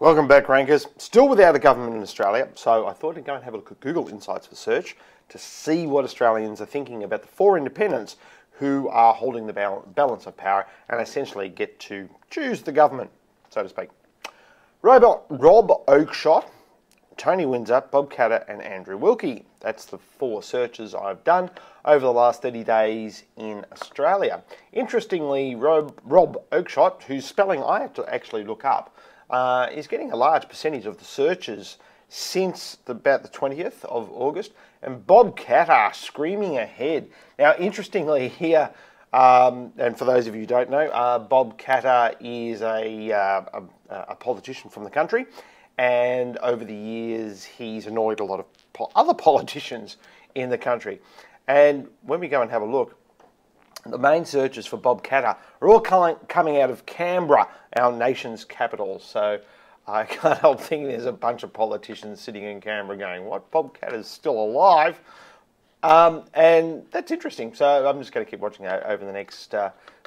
Welcome back, Rankers. Still without a government in Australia, so I thought I'd go and have a look at Google Insights for Search to see what Australians are thinking about the four independents who are holding the balance of power and essentially get to choose the government, so to speak. Rob Oakeshott, Tony Windsor, Bob Katter and Andrew Wilkie. That's the four searches I've done over the last 30 days in Australia. Interestingly, Rob Oakeshott, whose spelling I had to actually look up, is getting a large percentage of the searches since about the 20th of August. And Bob Katter screaming ahead. Now, interestingly here, and for those of you who don't know, Bob Katter is a politician from the country. And over the years, he's annoyed a lot of other politicians in the country. And when we go and have a look, the main searches for Bob Katter are all coming out of Canberra, our nation's capital. So I can't help thinking there's a bunch of politicians sitting in Canberra going, what, Bob Katter's still alive? And that's interesting. So I'm just going to keep watching that over the next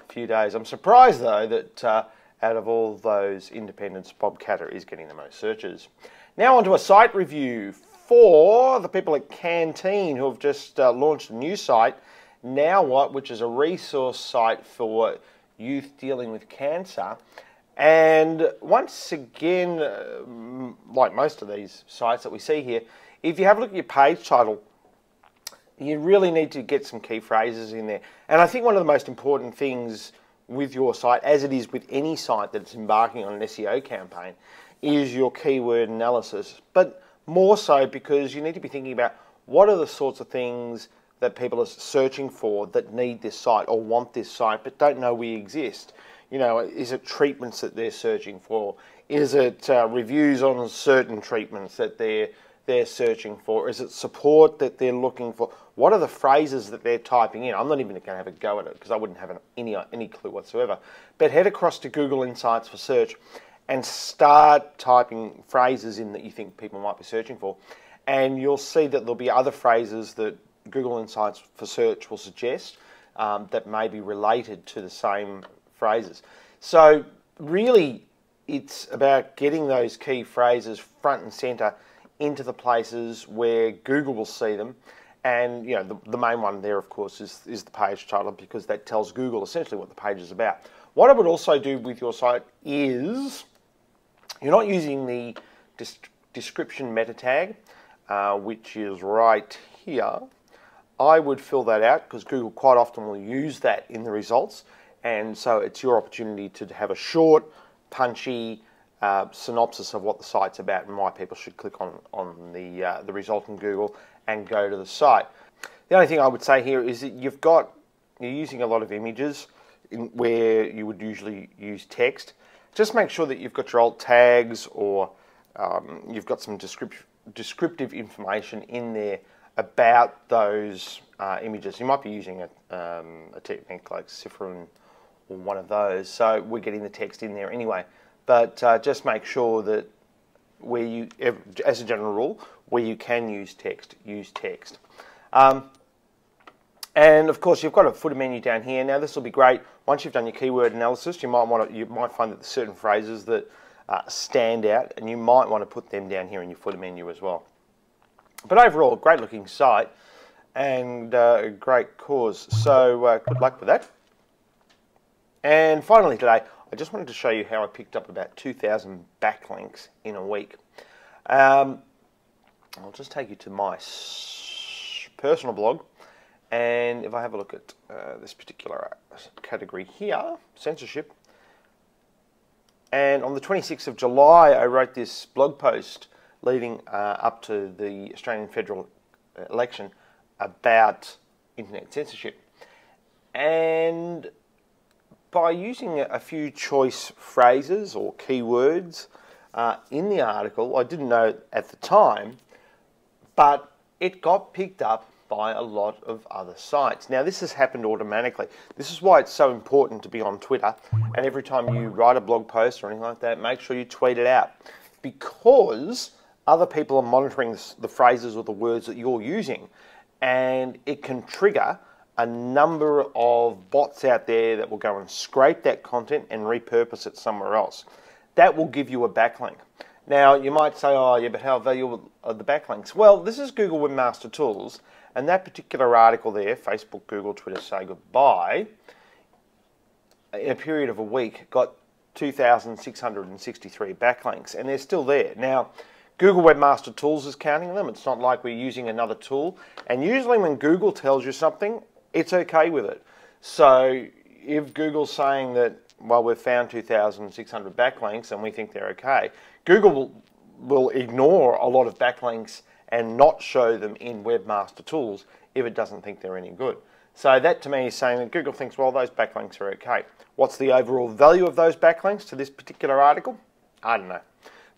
few days. I'm surprised, though, that out of all those independents, Bob Katter is getting the most searches. Now onto a site review for the people at Canteen who have just launched a new site, Now What, which is a resource site for youth dealing with cancer. And once again, like most of these sites that we see here, if you have a look at your page title, you really need to get some key phrases in there. And I think one of the most important things with your site, as it is with any site that's embarking on an SEO campaign, is your keyword analysis. But more so because you need to be thinking about what are the sorts of things that people are searching for that need this site or want this site but don't know we exist. You know, is it treatments that they're searching for? Is it reviews on certain treatments that they're searching for? Is it support that they're looking for? What are the phrases that they're typing in? I'm not even going to have a go at it because I wouldn't have any clue whatsoever. But head across to Google Insights for Search and start typing phrases in that you think people might be searching for. And you'll see that there'll be other phrases that Google Insights for Search will suggest that may be related to the same phrases. So really, it's about getting those key phrases front and center into the places where Google will see them. And you know, the main one there, of course, is the page title, because that tells Google essentially what the page is about. What I would also do with your site is, you're not using the description meta tag, which is right here. I would fill that out because Google quite often will use that in the results. And so it's your opportunity to have a short, punchy synopsis of what the site's about and why people should click on the result in Google and go to the site. The only thing I would say here is that you're using a lot of images where you would usually use text. Just make sure that you've got your alt tags or you've got some descriptive information in there about those images. You might be using a technique like Cifra or one of those, so we're getting the text in there anyway. But just make sure that as a general rule, where you can use text, use text. And of course, you've got a footer menu down here. Now, this will be great once you've done your keyword analysis. You might find that there's certain phrases that stand out, and you might want to put them down here in your footer menu as well. But overall, great looking site and a great cause. So good luck with that. And finally today, I just wanted to show you how I picked up about 2,000 backlinks in a week. I'll just take you to my personal blog, and if I have a look at this particular category here, censorship, and on the 26th of July I wrote this blog post leading up to the Australian federal election about internet censorship. And by using a few choice phrases or keywords in the article, I didn't know at the time, but it got picked up by a lot of other sites. Now, this has happened automatically. This is why it's so important to be on Twitter, and every time you write a blog post or anything like that, make sure you tweet it out, because other people are monitoring the phrases or the words that you're using, and it can trigger a number of bots out there that will go and scrape that content and repurpose it somewhere else. That will give you a backlink. Now, you might say, oh, yeah, but how valuable are the backlinks? Well, this is Google Webmaster Tools, and that particular article there, Facebook, Google, Twitter say goodbye, in a period of a week, got 2,663 backlinks, and they're still there. Now, Google Webmaster Tools is counting them. It's not like we're using another tool. And usually when Google tells you something, it's okay with it. So if Google's saying that, well, we've found 2,600 backlinks and we think they're okay, Google will ignore a lot of backlinks and not show them in Webmaster Tools if it doesn't think they're any good. So that to me is saying that Google thinks, well, those backlinks are okay. What's the overall value of those backlinks to this particular article? I don't know.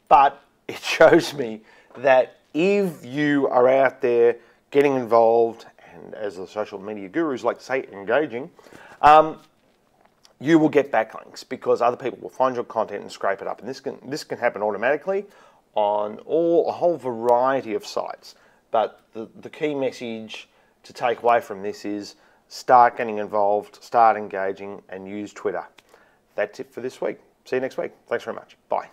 But it shows me that if you are out there getting involved, and as the social media gurus like to say, engaging, you will get backlinks because other people will find your content and scrape it up. And this can happen automatically on a whole variety of sites. But the key message to take away from this is start getting involved, start engaging, and use Twitter. That's it for this week. See you next week. Thanks very much. Bye.